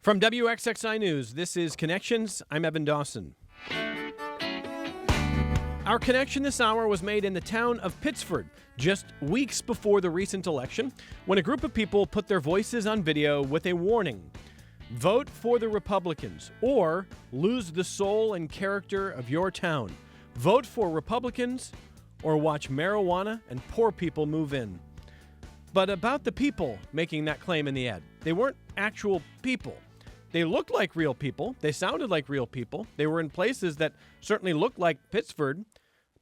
From WXXI News, this is Connections. I'm Evan Dawson. Our connection this hour was made in the town of Pittsford, just weeks before the recent election, when a group of people put their voices on video with a warning. Vote for the Republicans, or lose the soul and character of your town. Vote for Republicans, or watch marijuana and poor people move in. But about the people making that claim in the ad. They weren't actual people. They looked like real people. They sounded like real people. They were in places that certainly looked like Pittsford,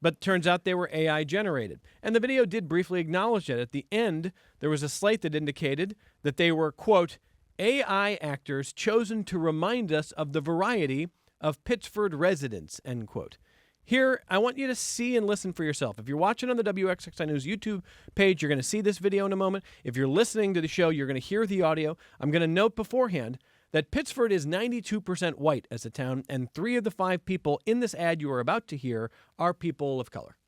but turns out they were AI generated. And the video did briefly acknowledge that. At the end, there was a slate that indicated that they were, quote, AI actors chosen to remind us of the variety of Pittsford residents, end quote. Here, I want you to see and listen for yourself. If you're watching on the WXXI News YouTube page, you're going to see this video in a moment. If you're listening to the show, you're going to hear the audio. I'm going to note beforehand that Pittsford is 92% white as a town, and 3 of the 5 people in this ad you are about to hear are people of color.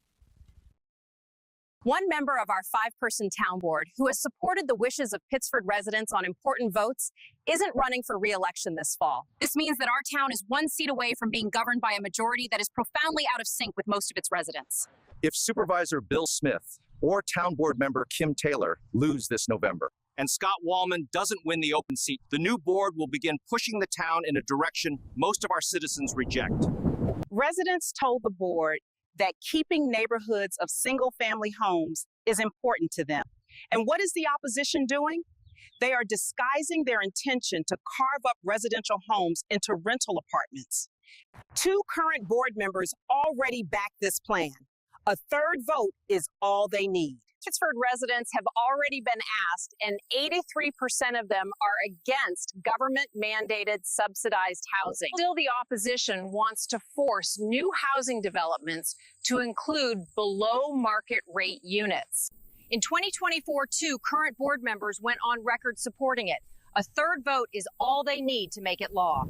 One member of our 5-person town board, who has supported the wishes of Pittsford residents on important votes, isn't running for re-election this fall. This means that our town is 1 seat away from being governed by a majority that is profoundly out of sync with most of its residents. If Supervisor Bill Smith or Town Board Member Kim Taylor lose this November, and Scott Wallman doesn't win the open seat, the new board will begin pushing the town in a direction most of our citizens reject. Residents told the board that keeping neighborhoods of single-family homes is important to them. And what is the opposition doing? They are disguising their intention to carve up residential homes into rental apartments. 2 current board members already back this plan. A 3rd vote is all they need. Pittsford residents have already been asked, and 83% of them are against government-mandated subsidized housing. Still, the opposition wants to force new housing developments to include below-market rate units. In 2024, too, current board members went on record supporting it. A 3rd vote is all they need to make it law.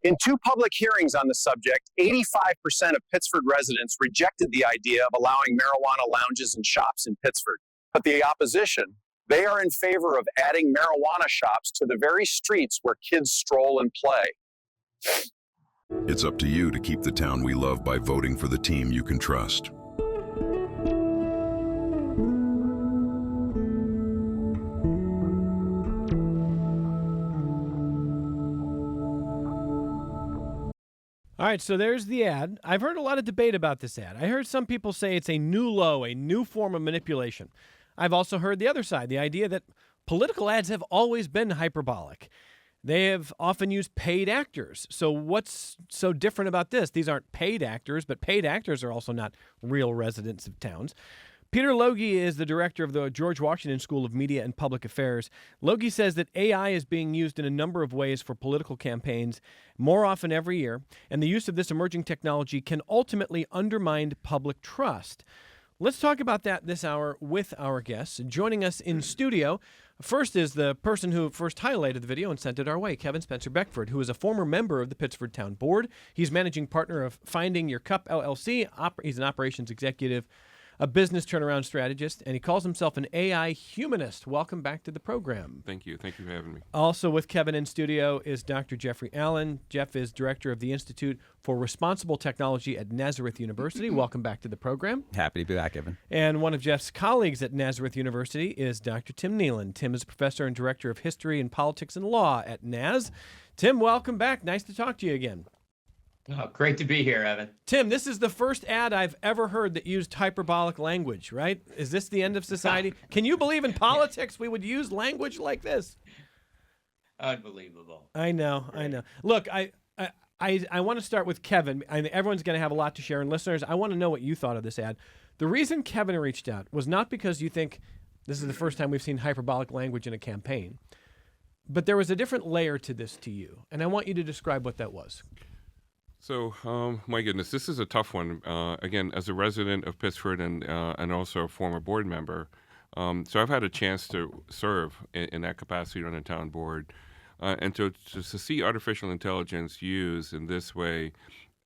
In 2 public hearings on the subject, 85% of Pittsford residents rejected the idea of allowing marijuana lounges and shops in Pittsford. But the opposition, they are in favor of adding marijuana shops to the very streets where kids stroll and play. It's up to you to keep the town we love by voting for the team you can trust. All right, so there's the ad. I've heard a lot of debate about this ad. I heard some people say it's a new low, a new form of manipulation. I've also heard the other side, the idea that political ads have always been hyperbolic. They have often used paid actors. So what's so different about this? These aren't paid actors, but paid actors are also not real residents of towns. Peter Logie is the director of the George Washington School of Media and Public Affairs. Logie says that AI is being used in a number of ways for political campaigns, more often every year, and the use of this emerging technology can ultimately undermine public trust. Let's talk about that this hour with our guests. Joining us in studio, first is the person who first highlighted the video and sent it our way, Kevin Spencer Beckford, who is a former member of the Pittsford Town Board. He's managing partner of Finding Your Cup, LLC. He's an operations executive, a business turnaround strategist, and he calls himself an AI humanist. Welcome back to the program. Thank you. Thank you for having me. Also with Kevin in studio is Dr. Jeffrey Allan. Jeff is director of the Institute for Responsible Technology at Nazareth University. Welcome back to the program. Happy to be back, Evan. And one of Jeff's colleagues at Nazareth University is Dr. Tim Kneeland. Tim is a professor and director of history and politics and law at Naz. Tim, welcome back. Nice to talk to you again. Oh, great to be here, Evan. Tim, this is the first ad I've ever heard that used hyperbolic language, right? Is this the end of society? Can you believe in politics we would use language like this? Unbelievable. I know. Look, I want to start with Kevin. Everyone's going to have a lot to share, and listeners, I want to know what you thought of this ad. The reason Kevin reached out was not because you think this is the first time we've seen hyperbolic language in a campaign, but there was a different layer to this to you, and I want you to describe what that was. So, my goodness, this is a tough one. Again, as a resident of Pittsford and also a former board member, so I've had a chance to serve in that capacity on the town board, and to see artificial intelligence used in this way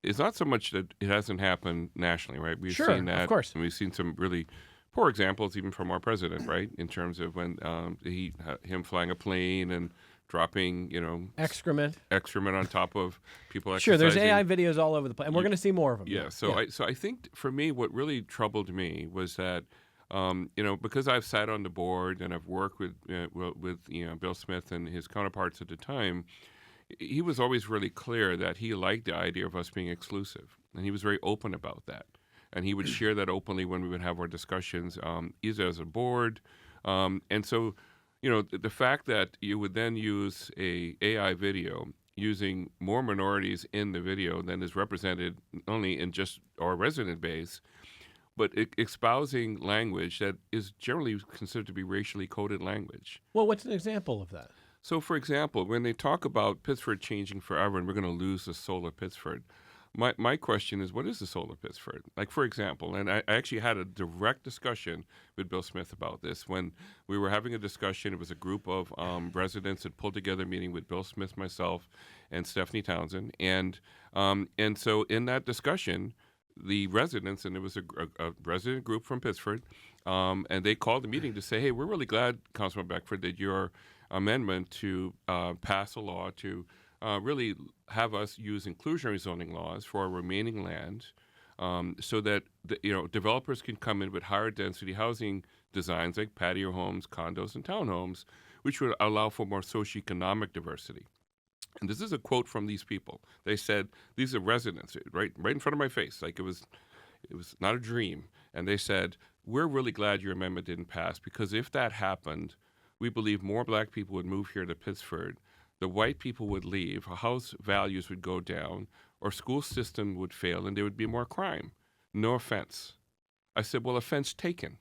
is not so much that it hasn't happened nationally, right? We've seen that, of course, and we've seen some really poor examples even from our president, right, in terms of when him flying a plane and dropping, excrement on top of people Sure, exercising. there's AI videos all over the place, and we're going to see more of them. Yeah, so I think for me, what really troubled me was that, because I've sat on the board and I've worked with Bill Smith and his counterparts at the time, he was always really clear that he liked the idea of us being exclusive, and he was very open about that, and he would share that openly when we would have our discussions, either as a board, and so. The fact that you would then use a AI video using more minorities in the video than is represented not only in just our resident base, but espousing language that is generally considered to be racially coded language. Well, what's an example of that? So, for example, when they talk about Pittsford changing forever and we're going to lose the soul of Pittsford, my question is, what is the soul of Pittsford? Like, for example, and I actually had a direct discussion with Bill Smith about this. When we were having a discussion, it was a group of residents that pulled together a meeting with Bill Smith, myself, and Stephanie Townsend. And so in that discussion, the residents, and it was a resident group from Pittsford, and they called the meeting to say, hey, we're really glad, Councilman Beckford, that your amendment to pass a law to really have us use inclusionary zoning laws for our remaining land, so that developers can come in with higher density housing designs like patio homes, condos, and townhomes, which would allow for more socioeconomic diversity. And this is a quote from these people. They said, these are residents, right in front of my face, like it was not a dream. And they said, we're really glad your amendment didn't pass, because if that happened, we believe more black people would move here to Pittsford. The white people would leave, house values would go down, our school system would fail, and there would be more crime. No offense. I said, well, offense taken.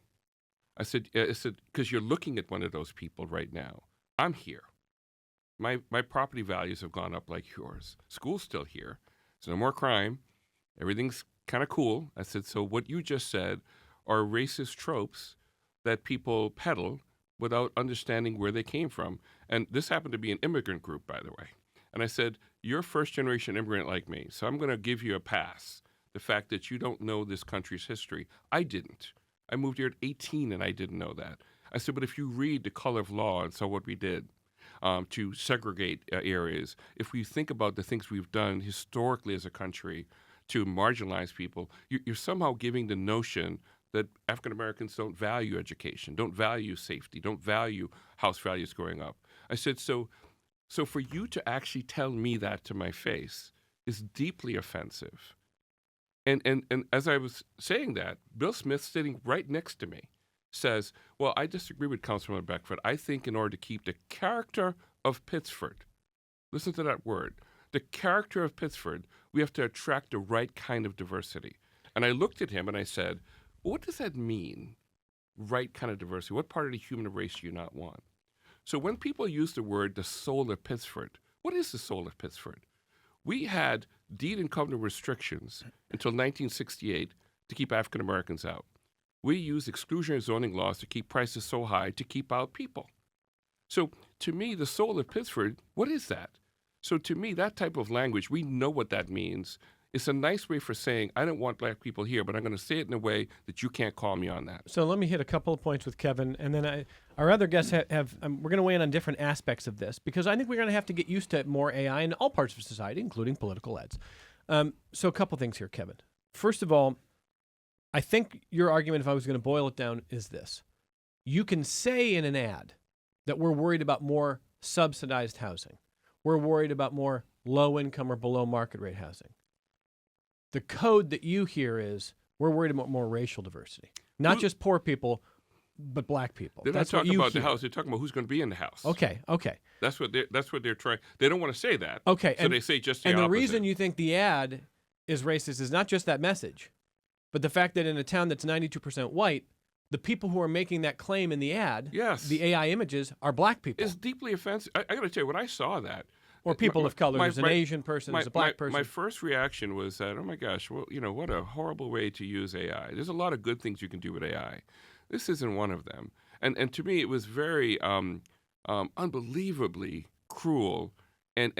I said, because you're looking at one of those people right now. I'm here. My property values have gone up like yours. School's still here. There's no more crime. Everything's kind of cool. I said, so what you just said are racist tropes that people peddle without understanding where they came from. And this happened to be an immigrant group, by the way. And I said, you're a first-generation immigrant like me, so I'm going to give you a pass. The fact that you don't know this country's history. I didn't. I moved here at 18, and I didn't know that. I said, but if you read The Color of Law and so what we did to segregate areas, if we think about the things we've done historically as a country to marginalize people, you're somehow giving the notion that African Americans don't value education, don't value safety, don't value house values going up. I said, so for you to actually tell me that to my face is deeply offensive. And as I was saying that, Bill Smith, sitting right next to me, says, well, I disagree with Councilman Beckford. I think in order to keep the character of Pittsford, listen to that word, the character of Pittsford, we have to attract the right kind of diversity. And I looked at him and I said, what does that mean, right kind of diversity? What part of the human race do you not want? So when people use the word the soul of Pittsford, what is the soul of Pittsford? We had deed and covenant restrictions until 1968 to keep African Americans out. We used exclusionary zoning laws to keep prices so high to keep out people. So to me, the soul of Pittsford, what is that? So to me, that type of language, we know what that means. It's a nice way for saying, I don't want black people here, but I'm going to say it in a way that you can't call me on that. So let me hit a couple of points with Kevin, and then our other guests have we're going to weigh in on different aspects of this, because I think we're going to have to get used to more AI in all parts of society, including political ads. So a couple things here, Kevin. First of all, I think your argument, if I was going to boil it down, is this. You can say in an ad that we're worried about more subsidized housing. We're worried about more low-income or below-market rate housing. The code that you hear is we're worried about more racial diversity. Not just poor people, but black people. They're not talking about the house. They're talking about who's going to be in the house. Okay. That's what they're trying. They don't want to say that. Okay. So they say just the opposite. opposite. And the reason you think the ad is racist is not just that message, but the fact that in a town that's 92% white, the people who are making that claim in the ad, the AI images, are black people. It's deeply offensive. I got to tell you, when I saw that, or people of color, there's an Asian person, there's a black person. My first reaction was that, oh my gosh, well, what a horrible way to use AI. There's a lot of good things you can do with AI. This isn't one of them. And to me, it was very unbelievably cruel and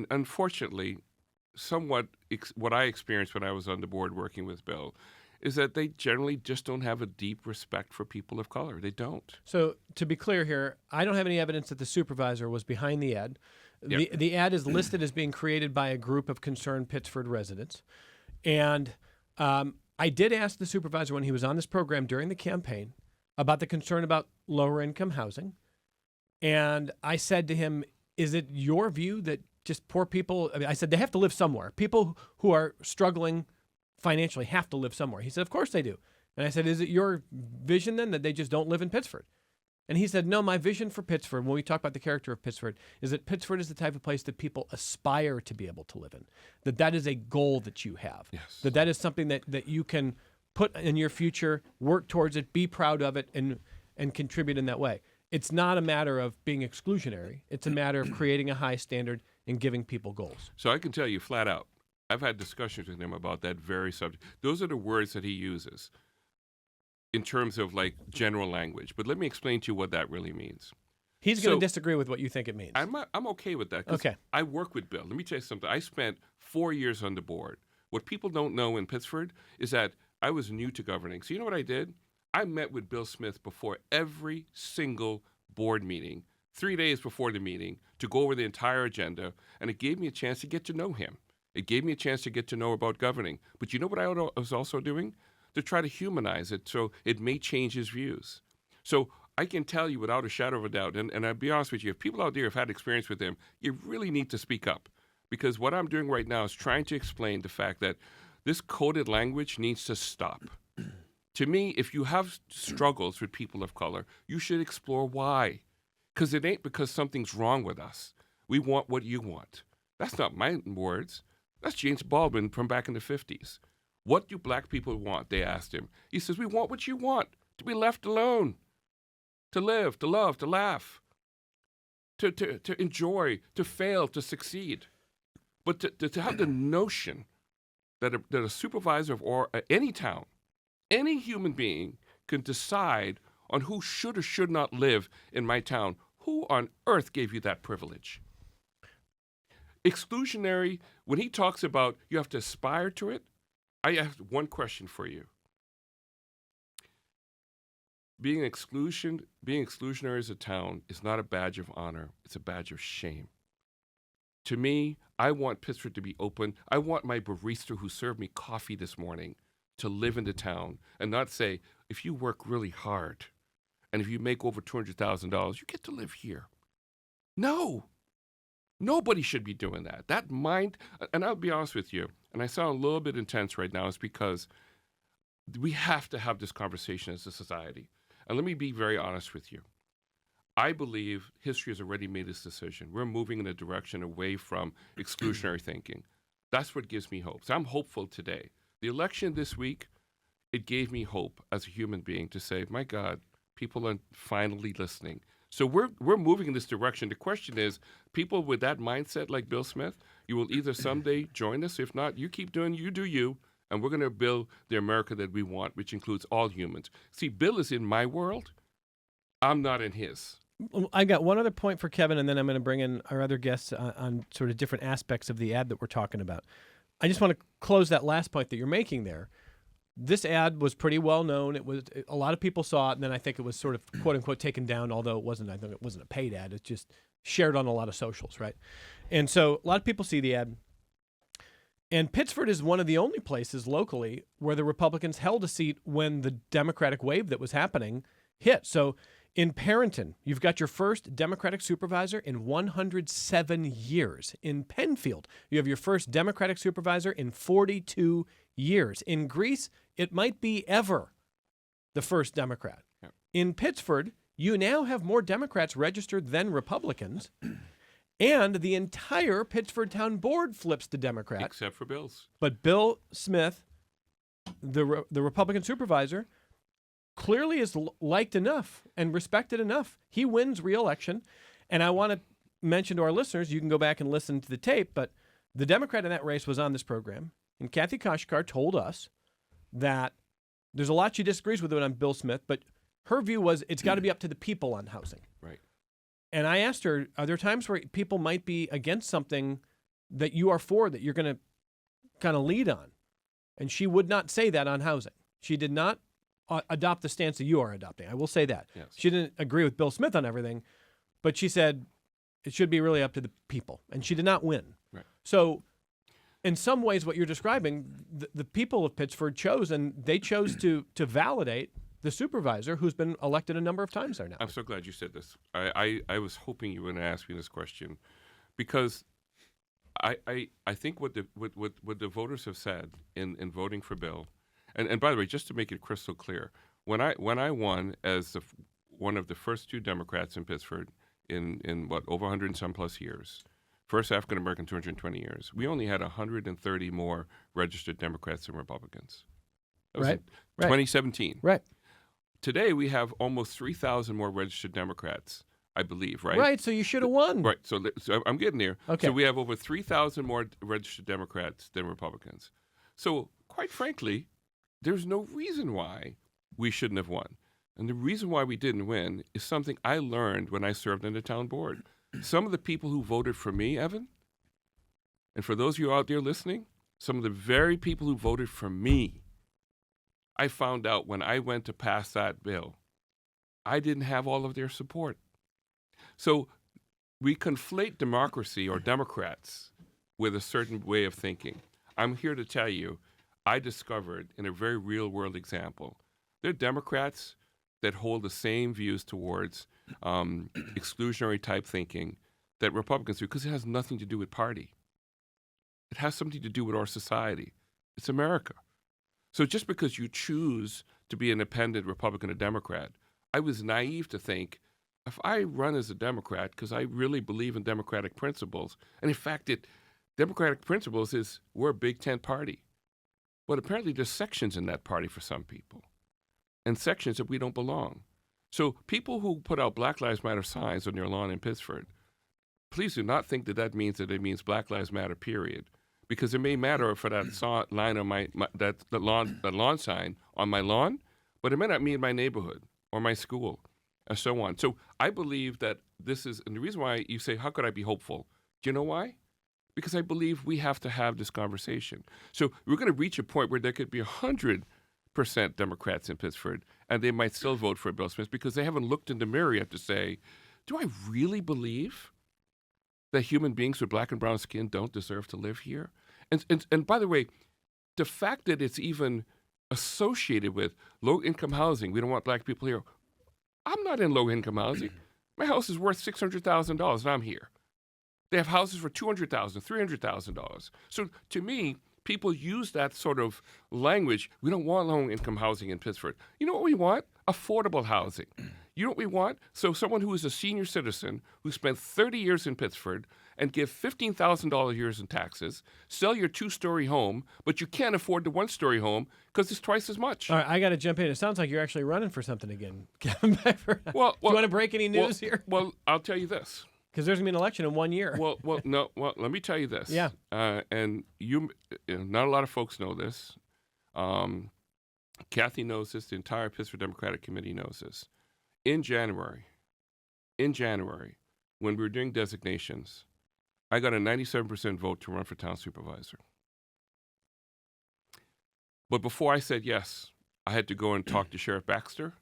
unfortunately, somewhat what I experienced when I was on the board working with Bill. is that they generally just don't have a deep respect for people of color. They don't. So to be clear here, I don't have any evidence that the supervisor was behind the ad. Yep. The ad is listed as being created by a group of concerned Pittsford residents. And I did ask the supervisor when he was on this program during the campaign about the concern about lower income housing. And I said to him, is it your view that just poor people, I said, they have to live somewhere. People who are struggling financially have to live somewhere. He said, of course they do. And I said, is it your vision then that they just don't live in Pittsford? And he said, no, my vision for Pittsford, when we talk about the character of Pittsford, is that Pittsford is the type of place that people aspire to be able to live in, that is a goal that you have, Yes. that is something that you can put in your future, work towards it, be proud of it, and contribute in that way. It's not a matter of being exclusionary. It's a matter of creating a high standard and giving people goals. So I can tell you flat out, I've had discussions with him about that very subject. Those are the words that he uses in terms of like general language. But let me explain to you what that really means. He's going to disagree with what you think it means. I'm okay with that. 'Cause Okay. I work with Bill. Let me tell you something. I spent 4 years on the board. What people don't know in Pittsford is that I was new to governing. So you know what I did? I met with Bill Smith before every single board meeting, 3 days before the meeting, to go over the entire agenda, and it gave me a chance to get to know him. It gave me a chance to get to know about governing. But you know what I was also doing? To try to humanize it so it may change his views. So I can tell you without a shadow of a doubt, and I'll be honest with you, if people out there have had experience with him, you really need to speak up. Because what I'm doing right now is trying to explain the fact that this coded language needs to stop. To me, if you have struggles with people of color, you should explore why. Because it ain't because something's wrong with us. We want what you want. That's not my words. That's James Baldwin from back in the 50s. What do black people want? They asked him. He says, we want what you want, to be left alone, to live, to love, to laugh, to enjoy, to fail, to succeed. But to have the notion that a supervisor of any town, any human being can decide on who should or should not live in my town. Who on earth gave you that privilege? Exclusionary, when he talks about you have to aspire to it, I have one question for you. Being exclusionary as a town is not a badge of honor. It's a badge of shame. To me, I want Pittsford to be open. I want my barista who served me coffee this morning to live in the town and not say, if you work really hard and if you make over $200,000, you get to live here. No. Nobody should be doing that. That mind, and I'll be honest with you, and I sound a little bit intense right now, is because we have to have this conversation as a society. And let me be very honest with you. I believe history has already made this decision. We're moving in a direction away from exclusionary thinking. That's what gives me hope. So I'm hopeful today. The election this week, it gave me hope as a human being to say, my God, people are finally listening. So we're moving in this direction. The question is, people with that mindset like Bill Smith, you will either someday join us. If not, you keep doing, you do you, and we're going to build the America that we want, which includes all humans. See, Bill is in my world. I'm not in his. I got one other point for Kevin, and then I'm going to bring in our other guests on sort of different aspects of the ad that we're talking about. I just want to close that last point that you're making there. This ad was pretty well known. A lot of people saw it, and then I think it was sort of quote unquote taken down, although it wasn't. I think it wasn't a paid ad. It's just shared on a lot of socials, right? And so a lot of people see the ad. And Pittsford is one of the only places locally where the Republicans held a seat when the Democratic wave that was happening hit. So in Parenton, you've got your first Democratic supervisor in 107 years. In Penfield, you have your first Democratic supervisor in 42 years. In Greece, it might be ever the first Democrat. Yep. In Pittsford, you now have more Democrats registered than Republicans, and the entire Pittsford Town Board flips to Democrat. Except for Bill's. But Bill Smith, the Republican supervisor, clearly is liked enough and respected enough. He wins re-election, and I want to mention to our listeners, you can go back and listen to the tape, but the Democrat in that race was on this program, and Kathy Koshkar told us that there's a lot she disagrees with on Bill Smith, but her view was it's got to be up to the people on housing. Right. And I asked her, are there times where people might be against something that you are for, that you're going to kind of lead on? And she would not say that on housing. She did not adopt the stance that you are adopting. I will say that. Yes. She didn't agree with Bill Smith on everything, but she said it should be really up to the people, and she did not win. Right. So in some ways, what you're describing, the people of Pittsford chose, and they chose to validate the supervisor who's been elected a number of times there now. I'm so glad you said this. I was hoping you were going to ask me this question, because I think what the voters have said in voting for Bill, and by the way, just to make it crystal clear, when I won as one of the first two Democrats in Pittsford in what, over 100 and some plus years, first African American 220 years, we only had 130 more registered Democrats than Republicans. That was Right. in 2017. Right. Today we have almost 3,000 more registered Democrats, I believe, right? Right. So you should have won. Right. So I'm getting there. Okay. So we have over 3,000 more registered Democrats than Republicans. So quite frankly, there's no reason why we shouldn't have won. And the reason why we didn't win is something I learned when I served on the town board. Some of the people who voted for me, Evan, and for those of you out there listening, some of the very people who voted for me, I found out when I went to pass that bill, I didn't have all of their support. So we conflate democracy or Democrats with a certain way of thinking. I'm here to tell you, I discovered in a very real world example, there are Democrats that hold the same views towards exclusionary type thinking that Republicans do, because it has nothing to do with party. It has something to do with our society. It's America. So just because you choose to be an independent Republican or Democrat, I was naive to think, if I run as a Democrat because I really believe in democratic principles, and in fact, democratic principles is we're a big tent party. But apparently there's sections in that party for some people, and sections that we don't belong. So people who put out Black Lives Matter signs on their lawn in Pittsford, please do not think that means Black Lives Matter, period. Because it may matter for that line on the lawn sign on my lawn, but it may not mean my neighborhood or my school, and so on. So I believe that this is, and the reason why you say, how could I be hopeful? Do you know why? Because I believe we have to have this conversation. So we're going to reach a point where there could be 100% Democrats in Pittsford, and they might still vote for Bill Smith because they haven't looked in the mirror yet to say, do I really believe that human beings with black and brown skin don't deserve to live here? And by the way, the fact that it's even associated with low-income housing, we don't want black people here. I'm not in low-income housing. My house is worth $600,000, and I'm here. They have houses for $200,000, $300,000. So to me, people use that sort of language. We don't want low-income housing in Pittsford. You know what we want? Affordable housing. You know what we want? So someone who is a senior citizen who spent 30 years in Pittsford and give $15,000 a year in taxes, sell your two-story home, but you can't afford the one-story home because it's twice as much. All right, I got to jump in. It sounds like you're actually running for something again, Kevin Beckford. Well, do you want to break any news here? Well, I'll tell you this. Because there's going to be an election in 1 year. Well, let me tell you this. Yeah. And not a lot of folks know this. Kathy knows this. The entire Pittsford Democratic Committee knows this. In January, when we were doing designations, I got a 97% vote to run for town supervisor. But before I said yes, I had to go and talk to Sheriff Baxter,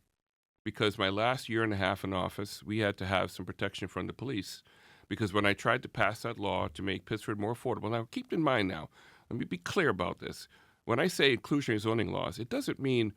because my last year and a half in office, we had to have some protection from the police. Because when I tried to pass that law to make Pittsford more affordable, now keep in mind now, let me be clear about this. When I say inclusionary zoning laws, it doesn't mean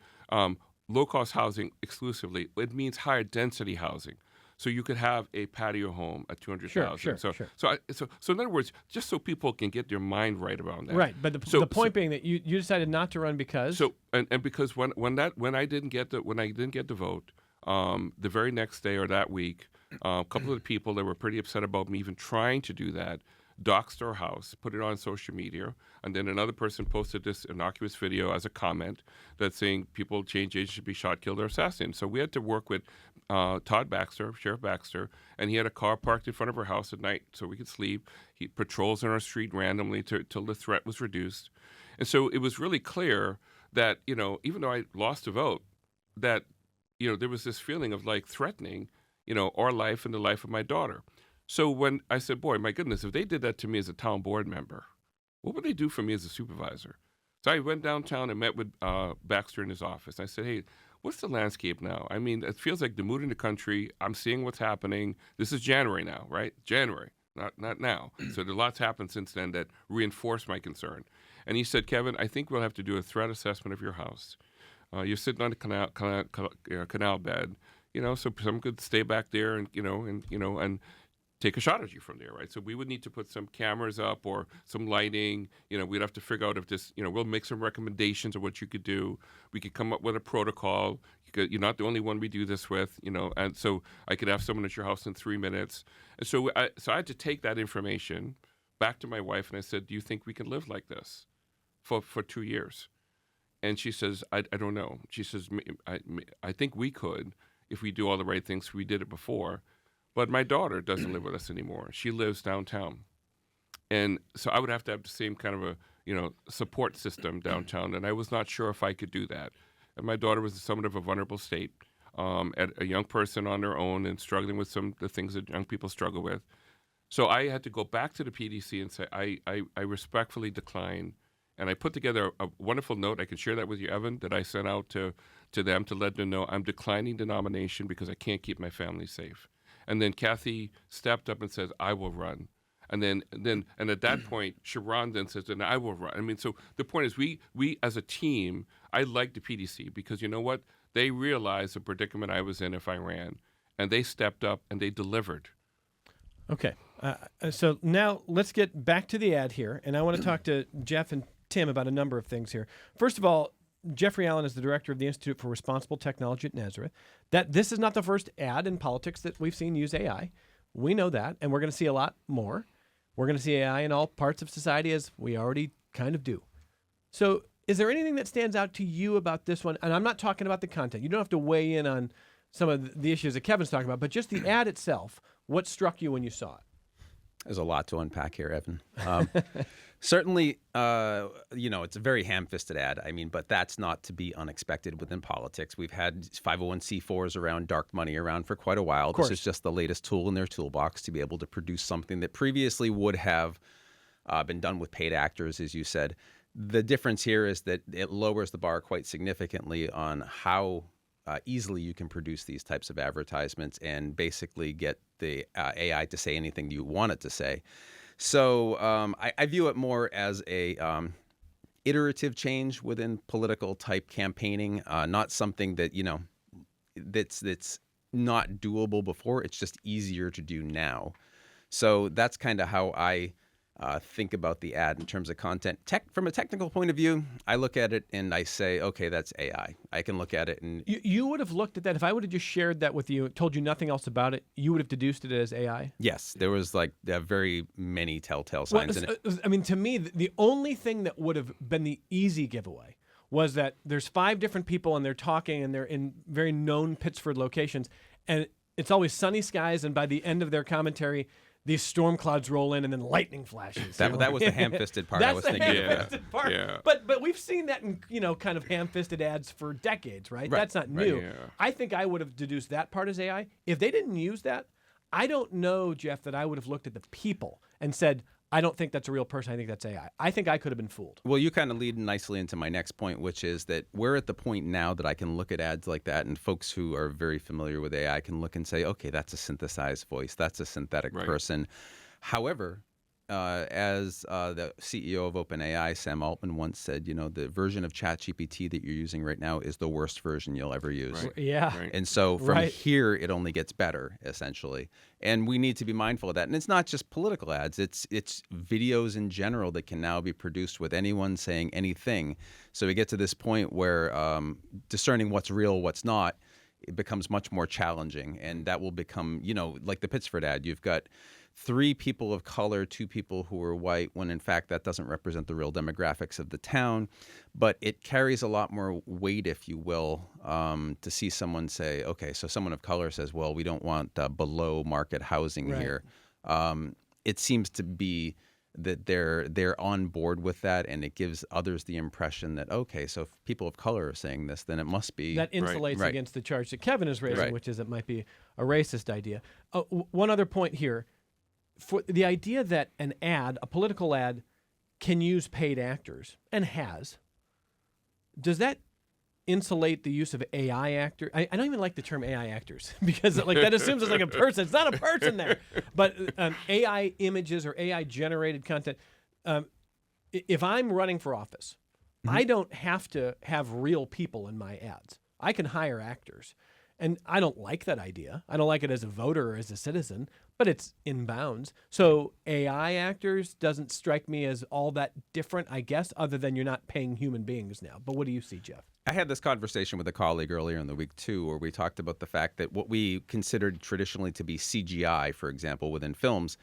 low-cost housing exclusively. It means higher density housing. So you could have a patio home at $200,000. Sure. So in other words, just so people can get their mind right around that. Right, but the point being that you decided not to run because. So and because when I didn't get the vote, the very next day or that week, a couple of the people that were pretty upset about me even trying to do that doxed our house, put it on social media, and then another person posted this innocuous video as a comment that's saying people change agents should be shot, killed, or assassinated. So we had to work with Todd Baxter, Sheriff Baxter, and he had a car parked in front of our house at night so we could sleep. He patrols on our street randomly till the threat was reduced. And so it was really clear that, even though I lost the vote, that, there was this feeling of like threatening, our life and the life of my daughter. So when I said, boy, my goodness, if they did that to me as a town board member, what would they do for me as a supervisor? So I went downtown and met with Baxter in his office. I said, hey, what's the landscape now? I mean, it feels like the mood in the country. I'm seeing what's happening. This is January now, right? January, not now. So there's lots happened since then that reinforced my concern. And he said, Kevin, I think we'll have to do a threat assessment of your house. You're sitting on the canal bed, so some could stay back there and take a shot at you from there, right? So we would need to put some cameras up or some lighting. We'd have to figure out if this, we'll make some recommendations of what you could do. We could come up with a protocol. You're not the only one we do this with, and so I could have someone at your house in 3 minutes. And so I had to take that information back to my wife, and I said, do you think we can live like this for 2 years? And she says, I don't know. She says, I think we could if we do all the right things. We did it before. But my daughter doesn't live with us anymore. She lives downtown. And so I would have to have the same kind of a support system downtown. And I was not sure if I could do that. And my daughter was somewhat of a vulnerable state, a young person on their own and struggling with some of the things that young people struggle with. So I had to go back to the PDC and say, I respectfully decline. And I put together a wonderful note. I can share that with you, Evan, that I sent out to them to let them know I'm declining the nomination because I can't keep my family safe. And then Kathy stepped up and says, I will run. And at that point, Sharon then says, and I will run. I mean, so the point is we as a team, I like the PDC because you know what? They realized the predicament I was in if I ran. And they stepped up and they delivered. Okay. So now let's get back to the ad here. And I want to talk to Jeff and Tim about a number of things here. First of all, Jeffrey Allan is the director of the Institute for Responsible Technology at Nazareth. That this is not the first ad in politics that we've seen use AI. We know that, and we're going to see a lot more. We're going to see AI in all parts of society, as we already kind of do. So is there anything that stands out to you about this one? And I'm not talking about the content. You don't have to weigh in on some of the issues that Kevin's talking about, but just the ad itself. What struck you when you saw it? There's a lot to unpack here, Evan. Certainly, it's a very ham-fisted ad. I mean, but that's not to be unexpected within politics. We've had 501c4s around, dark money around for quite a while. This is just the latest tool in their toolbox to be able to produce something that previously would have been done with paid actors, as you said. The difference here is that it lowers the bar quite significantly on how easily you can produce these types of advertisements and basically get the AI to say anything you want it to say. So I view it more as a iterative change within political type campaigning, not something that, that's not doable before. It's just easier to do now. So that's kind of how I think about the ad in terms of content. From a technical point of view, I look at it and I say, okay, that's AI. I can look at it and... You would have looked at that, if I would have just shared that with you, told you nothing else about it, you would have deduced it as AI? Yes, there was very many telltale signs in it. I mean, to me, the only thing that would have been the easy giveaway was that there's 5 different people and they're talking and they're in very known Pittsford locations, and it's always sunny skies, and by the end of their commentary, these storm clouds roll in and then lightning flashes. That was the ham-fisted part I was thinking of. That's the ham-fisted part. Yeah. But we've seen that in, kind of ham-fisted ads for decades, right? That's not new. Right, yeah. I think I would have deduced that part as AI. If they didn't use that, I don't know, Jeff, that I would have looked at the people and said, I don't think that's a real person. I think that's AI. I think I could have been fooled. Well, you kind of lead nicely into my next point, which is that we're at the point now that I can look at ads like that, and folks who are very familiar with AI can look and say, okay, that's a synthesized voice. That's a synthetic person. However, as the CEO of OpenAI, Sam Altman, once said, the version of ChatGPT that you're using right now is the worst version you'll ever use. Right. Yeah. Right. And so from here, it only gets better, essentially. And we need to be mindful of that. And it's not just political ads. It's videos in general that can now be produced with anyone saying anything. So we get to this point where discerning what's real, what's not, it becomes much more challenging. And that will become, like the Pittsford ad, you've got 3 people of color, 2 people who are white, when in fact that doesn't represent the real demographics of the town. But it carries a lot more weight, if you will, to see someone say, okay, so someone of color says, well, we don't want below market housing here. It seems to be that they're on board with that, and it gives others the impression that, okay, so if people of color are saying this, then it must be... That insulates against the charge that Kevin is raising, which is it might be a racist idea. One other point here. For the idea that an ad, a political ad, can use paid actors, and has, does that insulate the use of AI actor? I don't even like the term AI actors because like that assumes it's like a person. It's not a person there. But AI images or AI generated content. If I'm running for office, I don't have to have real people in my ads. I can hire actors. And I don't like that idea. I don't like it as a voter or as a citizen, but it's in bounds. So AI actors doesn't strike me as all that different, I guess, other than you're not paying human beings now. But what do you see, Jeff? I had this conversation with a colleague earlier in the week, too, where we talked about the fact that what we considered traditionally to be CGI, for example, within films,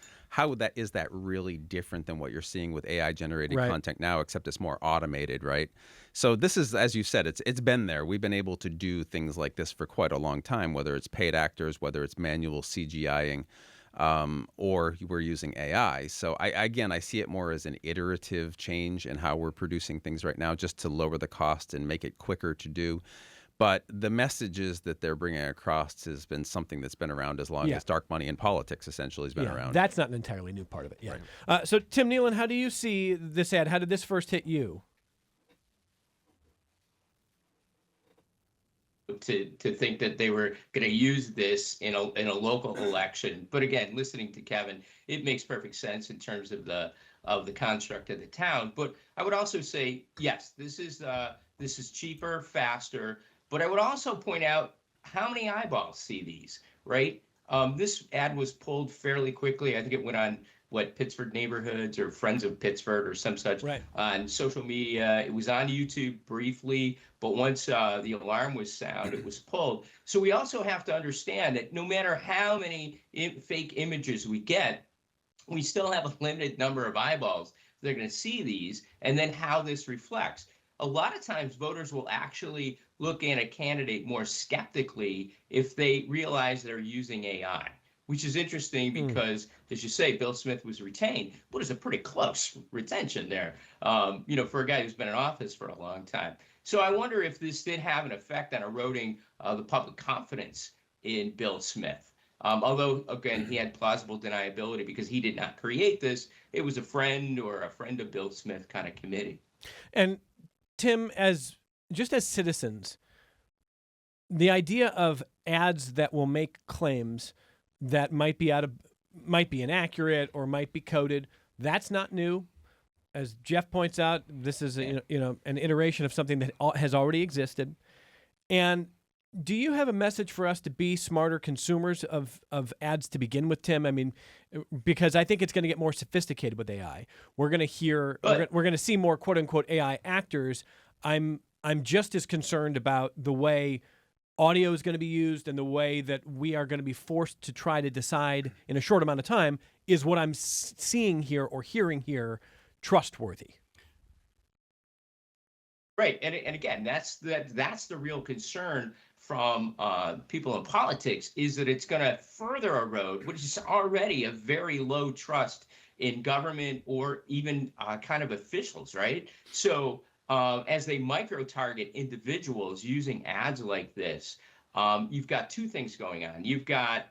is that really different than what you're seeing with AI-generated content now, except it's more automated, right? So this is, as you said, it's been there. We've been able to do things like this for quite a long time, whether it's paid actors, whether it's manual CGIing, or we're using AI. So I see it more as an iterative change in how we're producing things right now, just to lower the cost and make it quicker to do. But the messages that they're bringing across has been something that's been around as long as dark money in politics essentially has been around. That's not an entirely new part of it. Yeah. Right. So Tim Kneeland, how do you see this ad? How did this first hit you? To think that they were going to use this in a local election, but again, listening to Kevin, it makes perfect sense in terms of the construct of the town. But I would also say, yes, this is cheaper, faster. But I would also point out how many eyeballs see these, right? This ad was pulled fairly quickly. I think it went on Pittsford Neighborhoods or Friends of Pittsford or some such on social media. It was on YouTube briefly, but once the alarm was sounded, it was pulled. So we also have to understand that no matter how many fake images we get, we still have a limited number of eyeballs that are going to see these, and then how this reflects. A lot of times voters will actually look at a candidate more skeptically if they realize they're using AI. Which is interesting because, as you say, Bill Smith was retained, but it's a pretty close retention there, for a guy who's been in office for a long time. So I wonder if this did have an effect on eroding the public confidence in Bill Smith. Although, again, he had plausible deniability because he did not create this. It was a friend or a friend of Bill Smith kind of committee. And Tim, as citizens, the idea of ads that will make claims that might be inaccurate or might be coded, that's not new. As Jeff points out, this is an iteration of something that has already existed. And do you have a message for us to be smarter consumers of ads to begin with, Tim? I mean, because I think it's going to get more sophisticated with AI. We're going to see more quote unquote AI actors. I'm just as concerned about the way audio is going to be used and the way that we are going to be forced to try to decide in a short amount of time, is what I'm seeing here or hearing here trustworthy? Right, and again, that's the real concern from people in politics, is that it's going to further erode, which is already a very low trust in government or even kind of officials, right? So as they micro-target individuals using ads like this, you've got two things going on. You've got,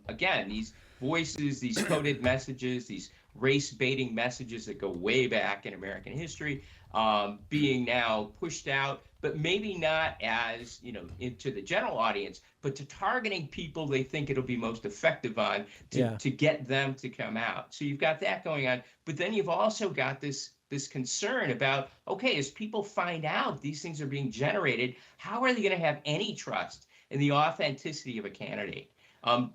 again, these voices, these coded messages, these race-baiting messages that go way back in American history, being now pushed out, but maybe not as, into the general audience, but to targeting people they think it'll be most effective on to get them to come out. So you've got that going on, but then you've also got this concern about, okay, as people find out these things are being generated, how are they going to have any trust in the authenticity of a candidate?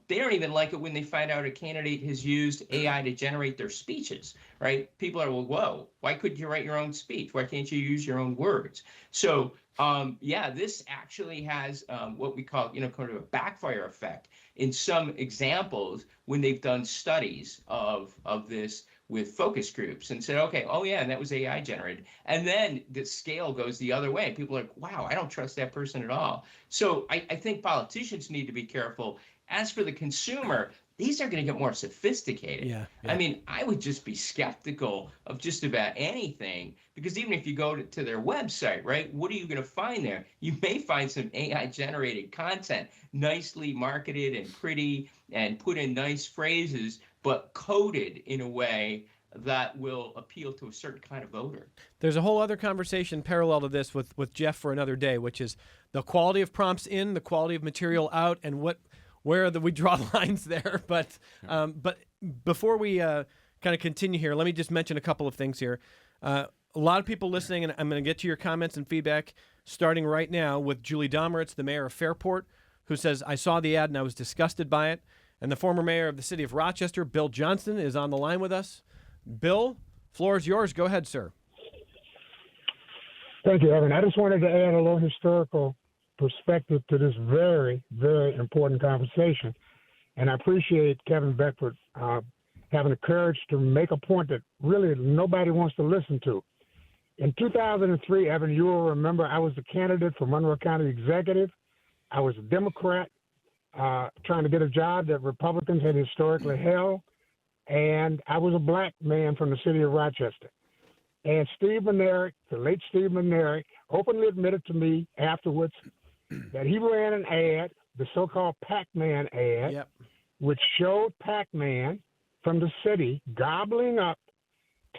They don't even like it when they find out a candidate has used AI to generate their speeches, right? People are, well, whoa, why couldn't you write your own speech? Why can't you use your own words? So, this actually has what we call, kind of a backfire effect in some examples when they've done studies of this with focus groups and said, okay, oh yeah, and that was AI generated. And then the scale goes the other way. People are like, wow, I don't trust that person at all. So I think politicians need to be careful. As for the consumer, these are going to get more sophisticated. Yeah. I mean, I would just be skeptical of just about anything, because even if you go to their website, right, what are you going to find there? You may find some AI-generated content, nicely marketed and pretty and put in nice phrases, but coded in a way that will appeal to a certain kind of voter. There's a whole other conversation parallel to this with Jeff for another day, which is the quality of prompts in, the quality of material out, and where we draw lines there. But before we kind of continue here, let me just mention a couple of things here. A lot of people listening, and I'm going to get to your comments and feedback starting right now with Julie Domeritz, the mayor of Fairport, who says, I saw the ad and I was disgusted by it. And the former mayor of the city of Rochester, Bill Johnson, is on the line with us. Bill, floor is yours. Go ahead, sir. Thank you, Evan. I just wanted to add a little historical perspective to this very, very important conversation. And I appreciate Kevin Beckford having the courage to make a point that really nobody wants to listen to. In 2003, Evan, you will remember I was the candidate for Monroe County Executive. I was a Democrat trying to get a job that Republicans had historically held. And I was a black man from the city of Rochester. And Steve Manerick, the late Steve Manerick, openly admitted to me afterwards that he ran an ad, the so-called Pac-Man ad, which showed Pac-Man from the city gobbling up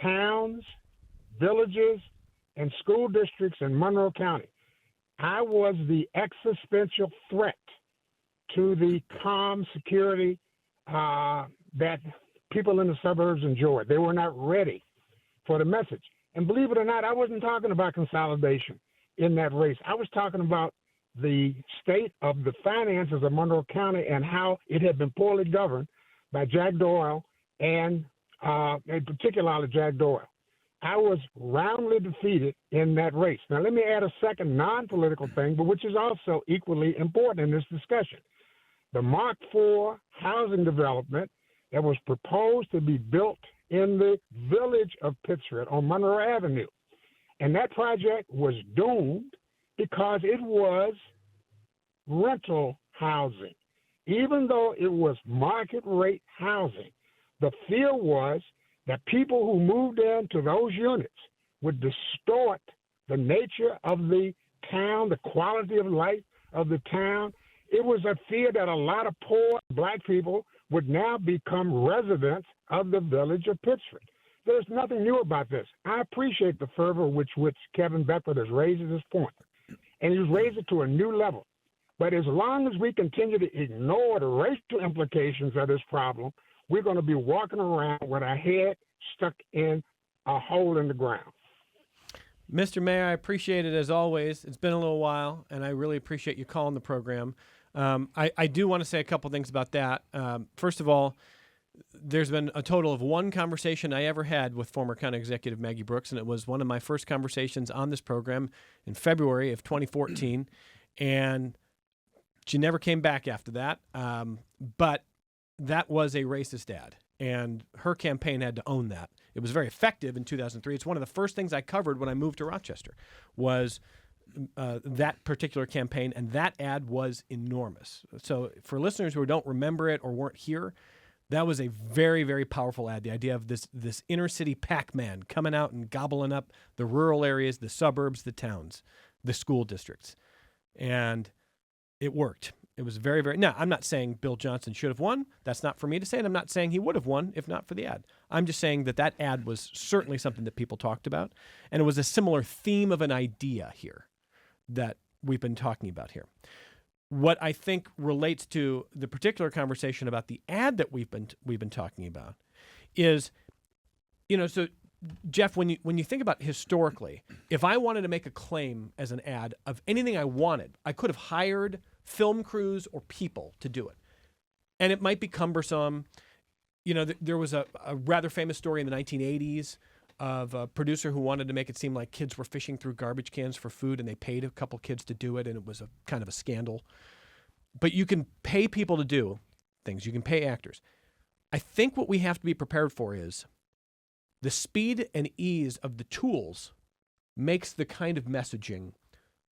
towns, villages, and school districts in Monroe County. I was the existential threat to the calm security that people in the suburbs enjoyed. They were not ready for the message. And believe it or not, I wasn't talking about consolidation in that race. I was talking about the state of the finances of Monroe County and how it had been poorly governed by Jack Doyle and in particular Jack Doyle. I was roundly defeated in that race. Now, let me add a second non-political thing, but which is also equally important in this discussion. The Mark IV housing development that was proposed to be built in the village of Pittsford on Monroe Avenue. And that project was doomed because it was rental housing. Even though it was market rate housing, the fear was that people who moved into those units would distort the nature of the town, the quality of life of the town. It was a fear that a lot of poor black people would now become residents of the village of Pittsford. There's nothing new about this. I appreciate the fervor which Kevin Beckford has raised this point, and he's raised it to a new level. But as long as we continue to ignore the racial implications of this problem, we're going to be walking around with our head stuck in a hole in the ground. Mr. Mayor, I appreciate it as always. It's been a little while, and I really appreciate you calling the program. I do want to say a couple things about that. First of all, there's been a total of one conversation I ever had with former County Executive Maggie Brooks, and it was one of my first conversations on this program in February of 2014, and she never came back after that. But that was a racist ad, and her campaign had to own that. It was very effective in 2003. It's one of the first things I covered when I moved to Rochester was that particular campaign, and that ad was enormous. So for listeners who don't remember it or weren't here, that was a very, very powerful ad. The idea of this inner city Pac-Man coming out and gobbling up the rural areas, the suburbs, the towns, the school districts. And it worked. It was very, very... Now, I'm not saying Bill Johnson should have won. That's not for me to say, and I'm not saying he would have won if not for the ad. I'm just saying that ad was certainly something that people talked about, and it was a similar theme of an idea here that we've been talking about here. What I think relates to the particular conversation about the ad that we've been talking about is, so Jeff, when you think about historically, if I wanted to make a claim as an ad of anything I wanted, I could have hired film crews or people to do it. And it might be cumbersome. There was a rather famous story in the 1980s of a producer who wanted to make it seem like kids were fishing through garbage cans for food, and they paid a couple kids to do it, and it was a kind of a scandal. But you can pay people to do things. You can pay actors. I think what we have to be prepared for is the speed and ease of the tools makes the kind of messaging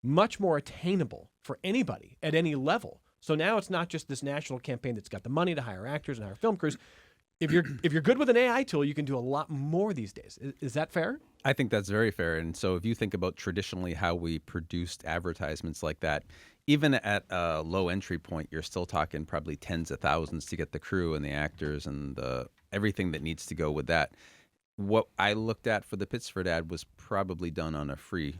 much more attainable for anybody at any level. So now it's not just this national campaign that's got the money to hire actors and hire film crews. If you're good with an AI tool, you can do a lot more these days. Is that fair? I think that's very fair. And so if you think about traditionally how we produced advertisements like that, even at a low entry point, you're still talking probably tens of thousands to get the crew and the actors and everything that needs to go with that. what I looked at for the Pittsford ad was probably done on a free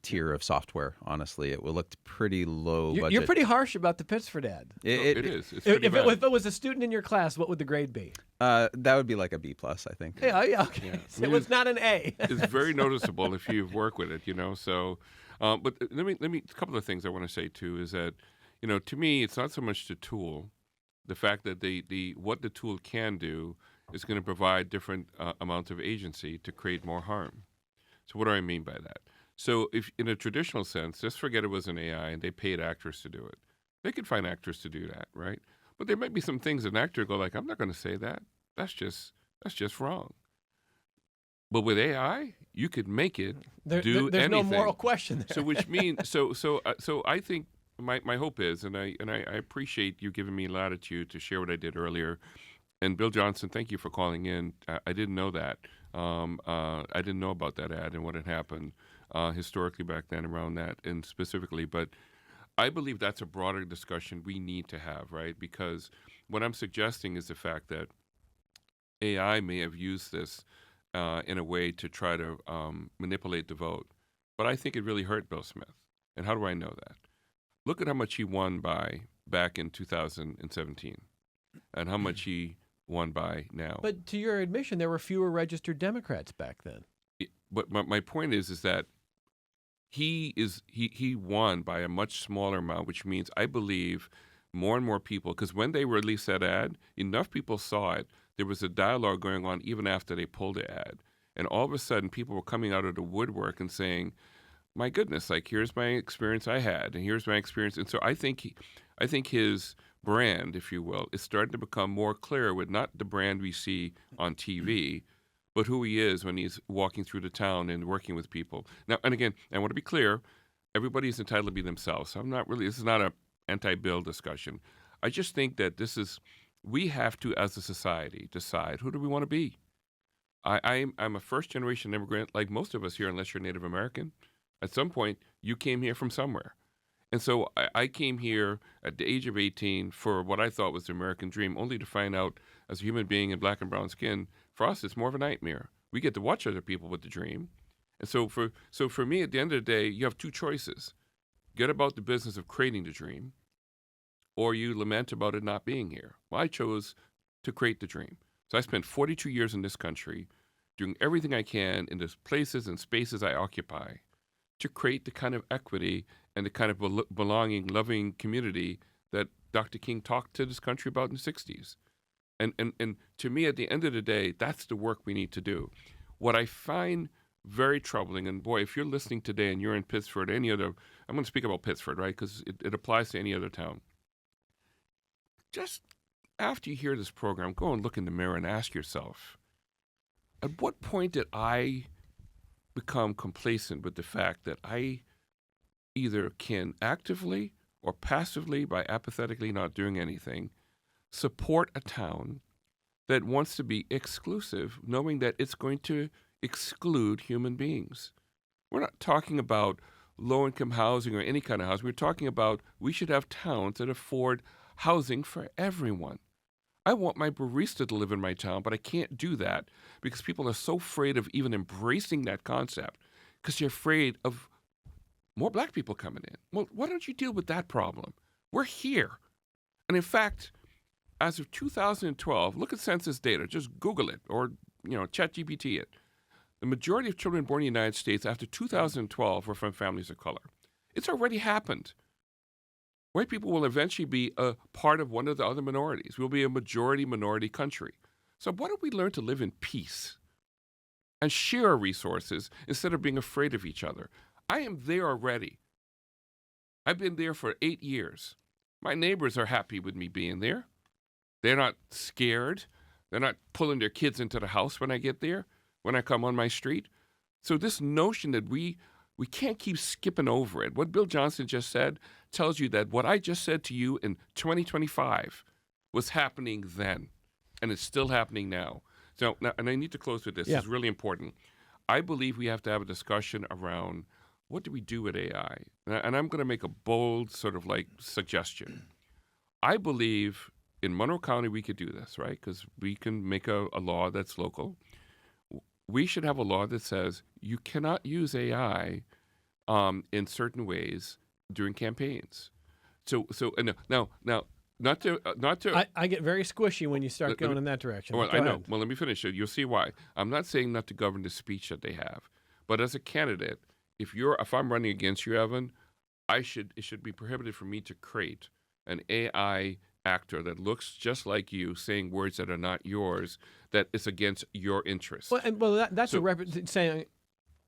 tier of software. Honestly, it looked pretty low budget. You're pretty harsh about the Pittsford ad. It is. It's pretty bad. If it was a student in your class, what would the grade be? That would be like a B+, I think. Yeah, okay. Yeah. So it was not an A. It's very noticeable if you work with it, So, but let me. A couple of things I want to say too is that, to me, it's not so much the tool, the fact that what the tool can do is going to provide different amounts of agency to create more harm. So, what do I mean by that? So, if in a traditional sense, just forget it was an AI and they paid actors to do it. They could find actors to do that, right? But there might be some things an actor go like, I'm not going to say that. That's just wrong. But with AI, you could make it do there's anything. No moral question there. So which means so I think my hope is, and I appreciate you giving me latitude to share what I did earlier. And Bill Johnson, thank you for calling in. I didn't know that. I didn't know about that ad and what had happened historically back then around that, and specifically. But I believe that's a broader discussion we need to have, right? Because what I'm suggesting is the fact that AI may have used this in a way to try to manipulate the vote. But I think it really hurt Bill Smith. And how do I know that? Look at how much he won by back in 2017 and how much he won by now. But to your admission, there were fewer registered Democrats back then. But my point is that he won by a much smaller amount, which means I believe more and more people, because when they released that ad, enough people saw it. There was a dialogue going on even after they pulled the ad. And all of a sudden, people were coming out of the woodwork and saying, my goodness, like, here's my experience I had, and here's my experience. And so I think his brand, if you will, is starting to become more clear with not the brand we see on TV, but who he is when he's walking through the town and working with people. Now, and again, I want to be clear, everybody's entitled to be themselves. This is not an anti-Bill discussion. I just think that we have to, as a society, decide who do we want to be. I'm a first-generation immigrant, like most of us here, unless you're Native American. At some point, you came here from somewhere. And so I came here at the age of 18 for what I thought was the American dream, only to find out as a human being in black and brown skin, for us, it's more of a nightmare. We get to watch other people with the dream. And so for me, at the end of the day, you have two choices. Get about the business of creating the dream, or you lament about it not being here. Well, I chose to create the dream. So I spent 42 years in this country doing everything I can in the places and spaces I occupy to create the kind of equity and the kind of belonging, loving community that Dr. King talked to this country about in the 60s. And to me, at the end of the day, that's the work we need to do. What I find very troubling, and boy, if you're listening today and you're in Pittsford, I'm going to speak about Pittsford, right, because it applies to any other town. Just after you hear this program, go and look in the mirror and ask yourself, at what point did I become complacent with the fact that I either can actively or passively, by apathetically not doing anything, support a town that wants to be exclusive, knowing that it's going to exclude human beings? We're not talking about low-income housing or any kind of housing. We're talking about we should have towns that afford housing for everyone. I want my barista to live in my town, but I can't do that because people are so afraid of even embracing that concept because they're afraid of more black people coming in. Well, why don't you deal with that problem? We're here. And in fact, as of 2012, look at census data. Just Google it or, ChatGPT it. The majority of children born in the United States after 2012 were from families of color. It's already happened. White people will eventually be a part of one of the other minorities. We'll be a majority-minority country. So why don't we learn to live in peace and share our resources instead of being afraid of each other? I am there already. I've been there for 8 years. My neighbors are happy with me being there. They're not scared. They're not pulling their kids into the house when I get there, when I come on my street. So this notion that we can't keep skipping over it. What Bill Johnson just said tells you that what I just said to you in 2025 was happening then, and it's still happening now. So, now, and I need to close with this. Yeah. This is really important. I believe we have to have a discussion around what do we do with AI? And I'm going to make a bold sort of like suggestion. I believe in Monroe County we could do this, right? Because we can make a law that's local. we should have a law that says you cannot use AI in certain ways during campaigns. So now, not to. I get very squishy when you start going in that direction. Well, Go I know. ahead. Well, let me finish it. You'll see why. I'm not saying not to govern the speech that they have, but as a candidate, if I'm running against you, Evan, it should be prohibited for me to create an AI actor that looks just like you, saying words that are not yours, that is against your interests. Well, that's saying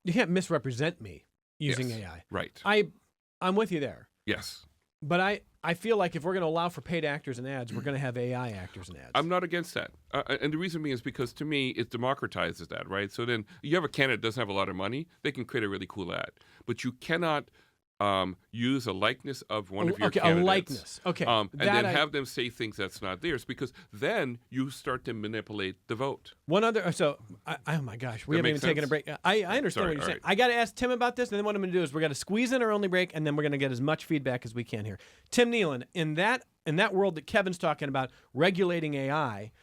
you can't misrepresent me using Yes, AI. right. I'm with you there. Yes. But I feel like if we're going to allow for paid actors and ads, we're going to have AI actors and ads. I'm not against that. And the reason being is because, to me, it democratizes that, right? So then you have a candidate that doesn't have a lot of money, they can create a really cool ad. But you cannot use a likeness of one of your candidates. A likeness. Okay. And then have them say things that's not theirs, because then you start to manipulate the vote. One other, oh my gosh, we haven't even taken a break. I understand what you're saying. I got to ask Tim about this, and then what I'm going to do is we're going to squeeze in our only break, and then we're going to get as much feedback as we can here. Tim Kneeland, in that world that Kevin's talking about, regulating AI,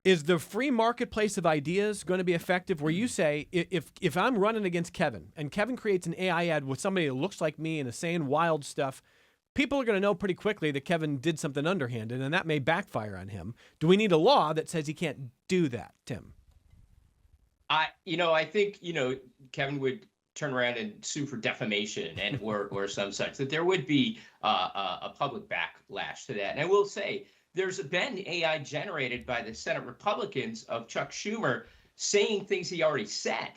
is the free marketplace of ideas going to be effective where you say, if I'm running against Kevin and Kevin creates an AI ad with somebody that looks like me and is saying wild stuff, people are going to know pretty quickly that Kevin did something underhanded, and that may backfire on him. Do we need a law that says he can't do that, Tim? I think, Kevin would turn around and sue for defamation and or some such, that there would be a public backlash to that. And I will say, there's been AI generated by the Senate Republicans of Chuck Schumer saying things he already said,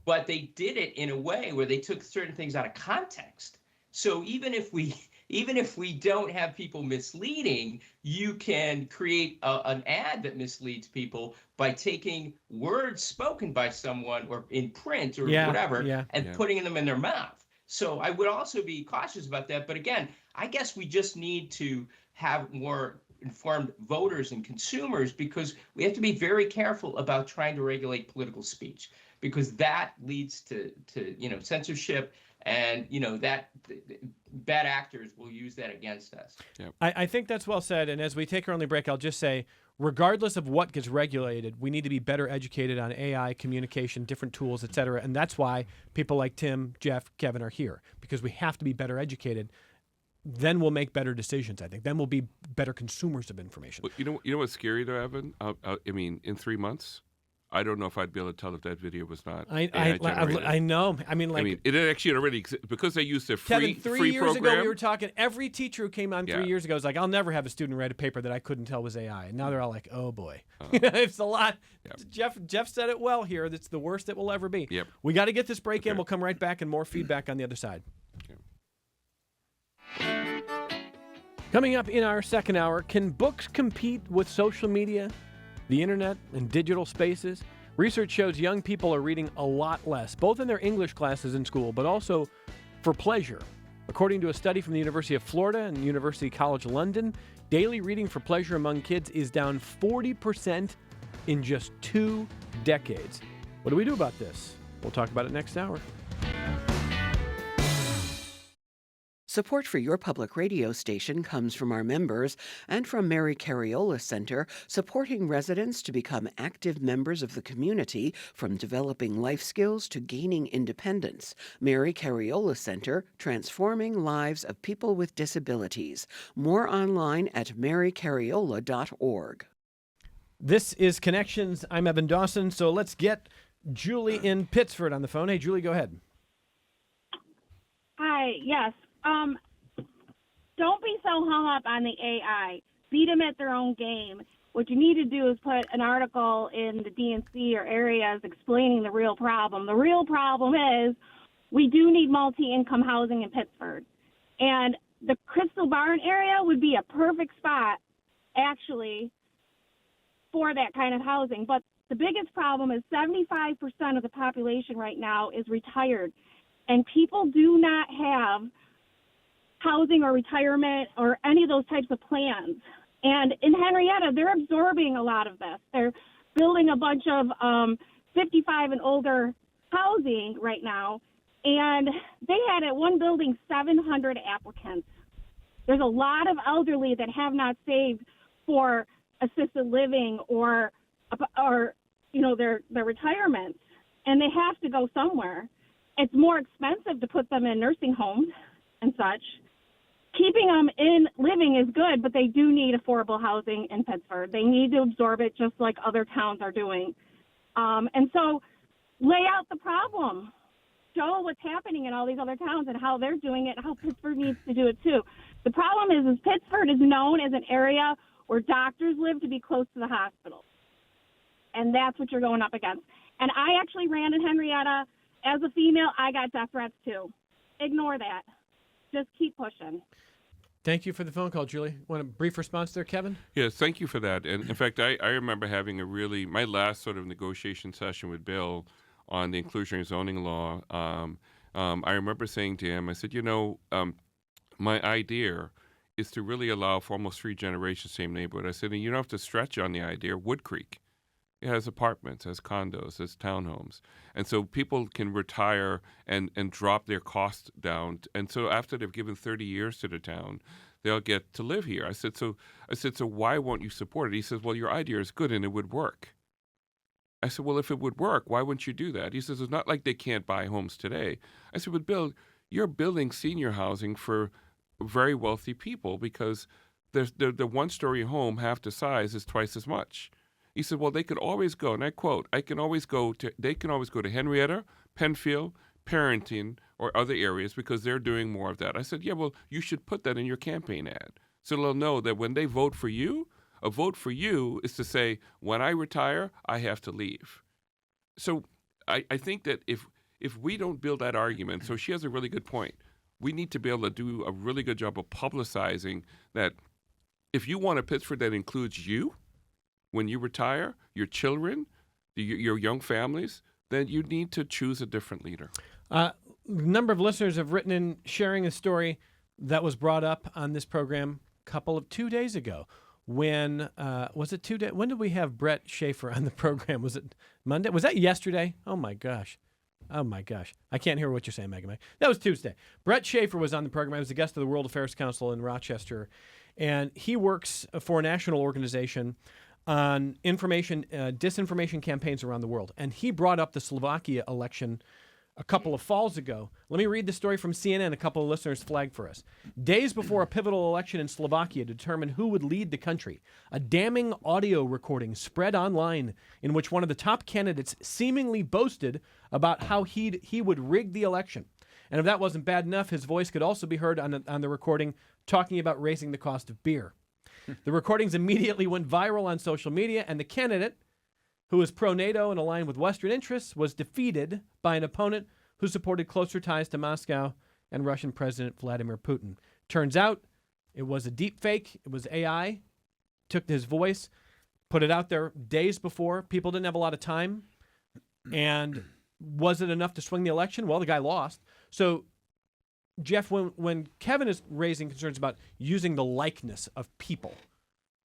but they did it in a way where they took certain things out of context. So even if we don't have people misleading, you can create an ad that misleads people by taking words spoken by someone or in print or whatever and putting them in their mouth. So I would also be cautious about that. But again, I guess we just need to have more informed voters and consumers, because we have to be very careful about trying to regulate political speech, because that leads to censorship, and that bad actors will use that against us. Yep. I think that's well said. And as we take our only break, I'll just say, regardless of what gets regulated, we need to be better educated on AI, communication, different tools, et cetera. And that's why people like Tim, Jeff, Kevin are here, because we have to be better educated. Then we'll make better decisions, I think. Then we'll be better consumers of information. Well, you know what's scary, though, Evan? In 3 months, I don't know if I'd be able to tell if that video was not AI generated. I know. It actually already exists, because they used a free Kevin, 3 free years program. ago, we were talking, every teacher who came on 3 years ago was like, I'll never have a student write a paper that I couldn't tell was AI. And now they're all like, oh, boy. It's a lot. Yep. Jeff said it well here. That's the worst it will ever be. Yep. We got to get this break in. We'll come right back and more feedback on the other side. Okay. Coming up in our second hour, can books compete with social media, the internet, and digital spaces? Research shows young people are reading a lot less, both in their English classes in school, but also for pleasure. According to a study from the University of Florida and University College London, daily reading for pleasure among kids is down 40% in just 2 decades. What do we do about this? We'll talk about it next hour. Support for your public radio station comes from our members and from Mary Cariola Center, supporting residents to become active members of the community, from developing life skills to gaining independence. Mary Cariola Center, transforming lives of people with disabilities. More online at marycariola.org. This is Connections. I'm Evan Dawson, so let's get Julie in Pittsford on the phone. Hey, Julie, go ahead. Hi, yes. Don't be so hung up on the AI. Beat them at their own game. What you need to do is put an article in the DNC or areas explaining the real problem. The real problem is we do need multi-income housing in Pittsford. And the Crystal Barn area would be a perfect spot, actually, for that kind of housing. But the biggest problem is 75% of the population right now is retired. And people do not have housing or retirement or any of those types of plans. And in Henrietta, they're absorbing a lot of this. They're building a bunch of 55 and older housing right now. And they had at one building 700 applicants. There's a lot of elderly that have not saved for assisted living or their retirements, and they have to go somewhere. It's more expensive to put them in nursing homes and such. Keeping them in living is good, but they do need affordable housing in Pittsford. They need to absorb it just like other towns are doing. And so lay out the problem. Show what's happening in all these other towns and how they're doing it and how Pittsford needs to do it too. The problem is Pittsford is known as an area where doctors live to be close to the hospitals. And that's what you're going up against. And I actually ran in Henrietta. As a female, I got death threats too. Ignore that. Just keep pushing. Thank you for the phone call, Julie. Want a brief response there, Kevin? Yes, thank you for that. And in fact, I remember having my last sort of negotiation session with Bill on the inclusionary zoning law. I remember saying to him, I said, my idea is to really allow for almost 3 generations, same neighborhood. I said, and you don't have to stretch on the idea. Wood Creek, it has apartments, has condos, has townhomes. And so people can retire and drop their costs down. And so after they've given 30 years to the town, they'll get to live here. I said, so why won't you support it? He says, well, your idea is good and it would work. I said, well, if it would work, why wouldn't you do that? He says, it's not like they can't buy homes today. I said, but Bill, you're building senior housing for very wealthy people because the one-story home, half the size, is twice as much. He said, well, they could always go, and I quote, they can always go to Henrietta, Penfield, Parrington, or other areas because they're doing more of that. I said, yeah, well, you should put that in your campaign ad so they'll know that when they vote for you, a vote for you is to say, when I retire, I have to leave. So I think that if we don't build that argument, so she has a really good point. We need to be able to do a really good job of publicizing that if you want a Pittsford that includes you, when you retire, your children, your young families, then you need to choose a different leader. A number of listeners have written in sharing a story that was brought up on this program 2 days ago. When was it 2 days? When did we have Brett Schaefer on the program? Was it Monday? Was that yesterday? Oh my gosh. I can't hear what you're saying, Megan. That was Tuesday. Brett Schaefer was on the program. He was a guest of the World Affairs Council in Rochester, and he works for a national organization on disinformation campaigns around the world. And he brought up the Slovakia election a couple of falls ago. Let me read the story from CNN. A couple of listeners flagged for us. Days before a pivotal election in Slovakia to determine who would lead the country, a damning audio recording spread online in which one of the top candidates seemingly boasted about how he would rig the election. And if that wasn't bad enough, his voice could also be heard on the recording talking about raising the cost of beer. The recordings immediately went viral on social media, and the candidate, who was pro-NATO and aligned with Western interests, was defeated by an opponent who supported closer ties to Moscow and Russian President Vladimir Putin. Turns out it was a deep fake. It was AI. Took his voice, put it out there days before. People didn't have a lot of time. And was it enough to swing the election? Well, the guy lost. So, Jeff, when Kevin is raising concerns about using the likeness of people,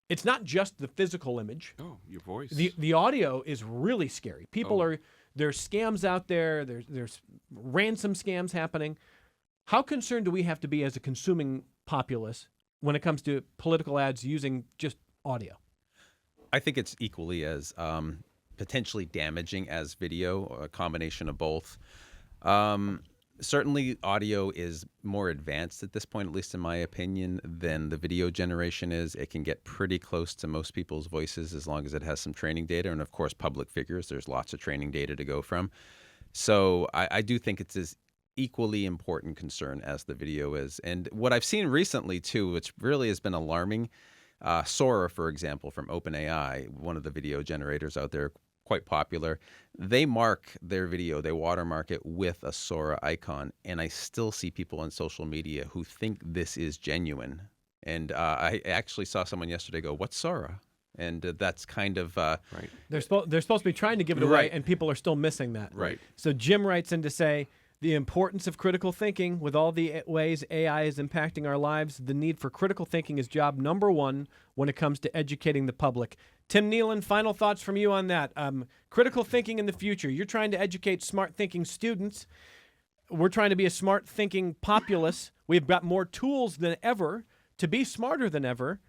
it's not just the physical image. Oh, your voice. The audio is really scary. There's scams out there. There's ransom scams happening. How concerned do we have to be as a consuming populace when it comes to political ads using just audio? I think it's equally as potentially damaging as video, a combination of both. Certainly, audio is more advanced at this point, at least in my opinion, than the video generation is. It can get pretty close to most people's voices as long as it has some training data. And of course, public figures, there's lots of training data to go from. So I do think it's as equally important concern as the video is. And what I've seen recently, too, which really has been alarming, Sora, for example, from OpenAI, one of the video generators out there, quite popular. They mark their video, they watermark it with a Sora icon, and I still see people on social media who think this is genuine. And I actually saw someone yesterday go, "What's Sora?" And that's kind of right. They're supposed to be trying to give it away, Right. and people are still missing that. Right. So Jim writes in to say, the importance of critical thinking with all the ways AI is impacting our lives. The need for critical thinking is job number one when it comes to educating the public. Tim Kneeland, final thoughts from you on that. Critical thinking in the future. You're trying to educate smart thinking students. We're trying to be a smart thinking populace. We've got more tools than ever to be smarter than ever.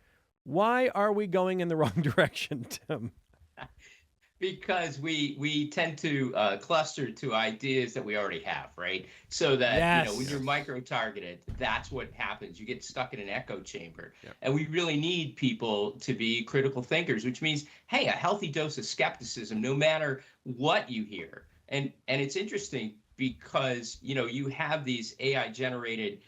Why are we going in the wrong direction, Tim? because we tend to cluster to ideas that we already have, right? So that when you're micro-targeted, that's what happens. You get stuck in an echo chamber. Yep. And we really need people to be critical thinkers, which means, hey, a healthy dose of skepticism, no matter what you hear. And it's interesting because you have these AI-generated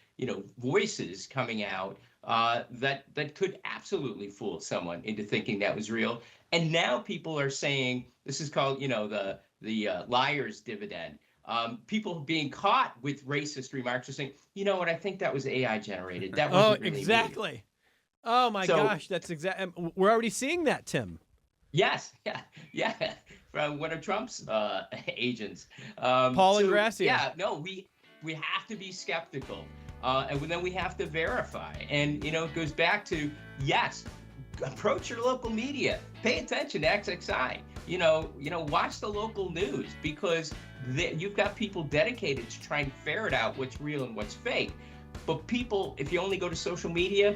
voices coming out that could absolutely fool someone into thinking that was real. And now people are saying, this is called, the liar's dividend. People being caught with racist remarks are saying, you know what, I think that was AI generated. That wasn't really exactly. Me. Oh my gosh, that's exactly. We're already seeing that, Tim. Yes, yeah. From one of Trump's agents, Paul Ingrassia. Yeah, no, we have to be skeptical, and then we have to verify. And it goes back to approach your local media. Pay attention to XXI. Watch the local news, because you've got people dedicated to trying to ferret out what's real and what's fake. But people, if you only go to social media,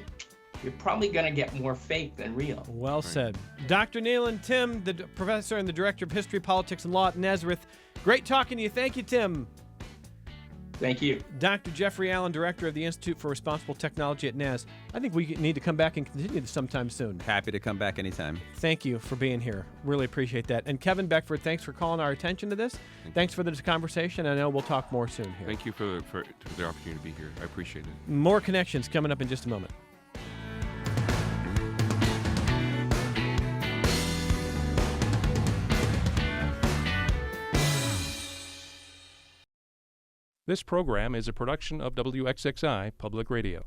you're probably going to get more fake than real. Well said. Dr. Kneeland, Tim, the professor and the director of history, politics, and law at Nazareth. Great talking to you. Thank you, Tim. Thank you. Dr. Jeffrey Allan, director of the Institute for Responsible Technology at NAS. I think we need to come back and continue this sometime soon. Happy to come back anytime. Thank you for being here. Really appreciate that. And Kevin Beckford, thanks for calling our attention to this. Thanks for this conversation. I know we'll talk more soon here. Thank you for the opportunity to be here. I appreciate it. More connections coming up in just a moment. This program is a production of WXXI Public Radio.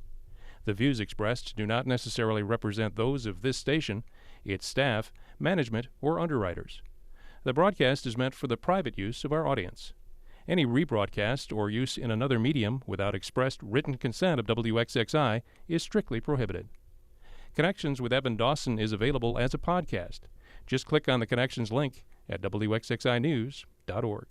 The views expressed do not necessarily represent those of this station, its staff, management, or underwriters. The broadcast is meant for the private use of our audience. Any rebroadcast or use in another medium without expressed written consent of WXXI is strictly prohibited. Connections with Evan Dawson is available as a podcast. Just click on the Connections link at WXXInews.org.